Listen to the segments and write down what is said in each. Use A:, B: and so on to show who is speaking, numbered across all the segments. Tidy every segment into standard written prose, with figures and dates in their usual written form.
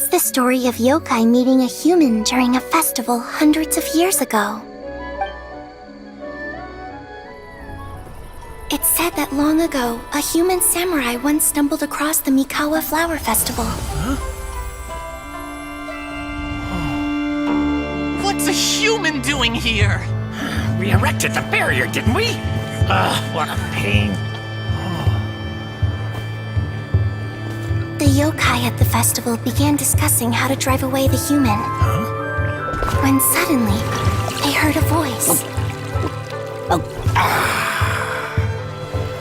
A: It's the story of yokai meeting a human during a festival hundreds of years ago. It's said that long ago, a human samurai once stumbled across the Mikawa flower festival.
B: Huh? What's a human doing here?
C: We erected the barrier, didn't we? What a pain.
A: The yokai at the festival began discussing how to drive away the human.
C: Huh?
A: When suddenly, they heard a voice.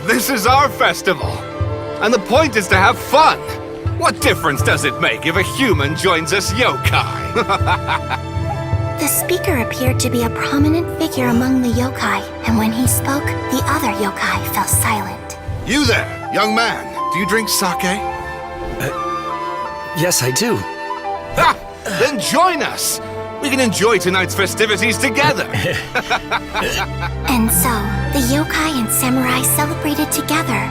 D: This is our festival, and the point is to have fun. What difference does it make if a human joins us yokai?
A: The speaker appeared to be a prominent figure among the yokai, and when he spoke, the other yokai fell silent.
D: You there, young man. Do you drink sake?
E: Yes, I do.
D: Ha! Then join us! We can enjoy tonight's festivities together!
A: And so, the yokai and samurai celebrated together.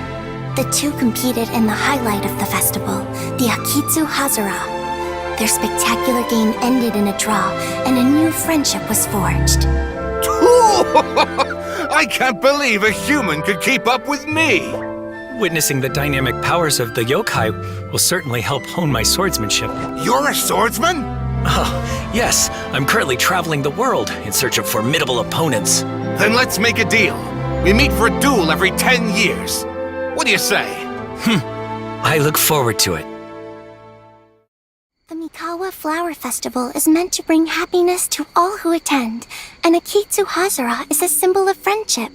A: The two competed in the highlight of the festival, the Akitsu Hazara. Their spectacular game ended in a draw, and a new friendship was forged.
D: I can't believe a human could keep up with me!
E: Witnessing the dynamic powers of the yokai will certainly help hone my swordsmanship.
D: You're a swordsman?
E: Oh, yes. I'm currently traveling the world in search of formidable opponents.
D: Then let's make a deal. We meet for a duel every 10 years. What do you say?
E: I look forward to it.
A: The Mikawa Flower Festival is meant to bring happiness to all who attend, and Akitsu Hazara is a symbol of friendship.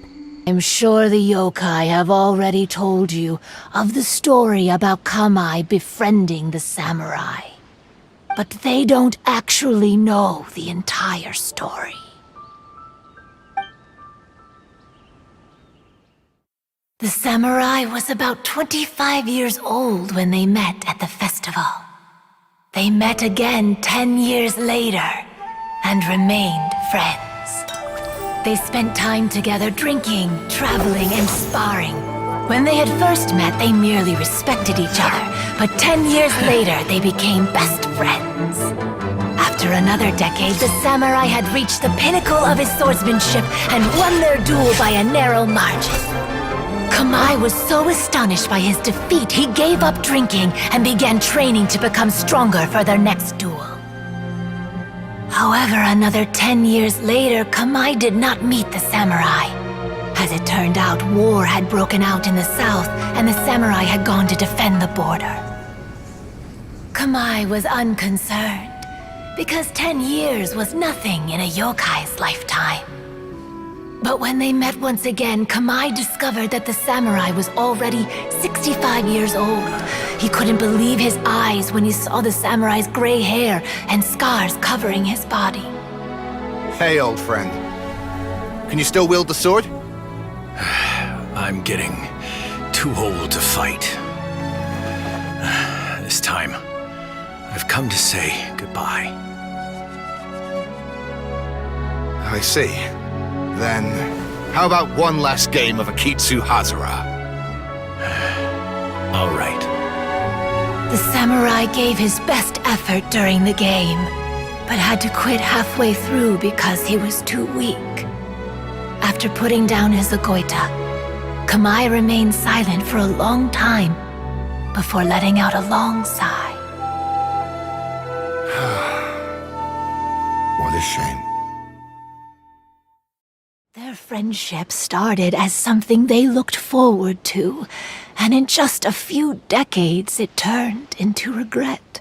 F: I'm sure the yokai have already told you of the story about Kamai befriending the samurai. But they don't actually know the entire story. The samurai was about 25 years old when they met at the festival. They met again 10 years later and remained friends. They spent time together drinking, traveling, and sparring. When they had first met, they merely respected each other, but 10 years later, they became best friends. After another decade, the samurai had reached the pinnacle of his swordsmanship and won their duel by a narrow margin. Kamai was so astonished by his defeat, he gave up drinking and began training to become stronger for their next duel. However, another 10 years later, Kamai did not meet the samurai. As it turned out, war had broken out in the south, and the samurai had gone to defend the border. Kamai was unconcerned, because 10 years was nothing in a yokai's lifetime. But when they met once again, Kamai discovered that the samurai was already 65 years old. He couldn't believe his eyes when he saw the samurai's gray hair and scars covering his body.
D: Hey, old friend. Can you still wield the sword?
E: I'm getting too old to fight. This time, I've come to say goodbye.
D: I see. Then, how about one last game of Akitsu Hazara?
E: All right.
F: The samurai gave his best effort during the game, but had to quit halfway through because he was too weak. After putting down his agoita, Kamai remained silent for a long time before letting out a long sigh.
D: What a shame.
F: Their friendship started as something they looked forward to, and in just a few decades it turned into regret.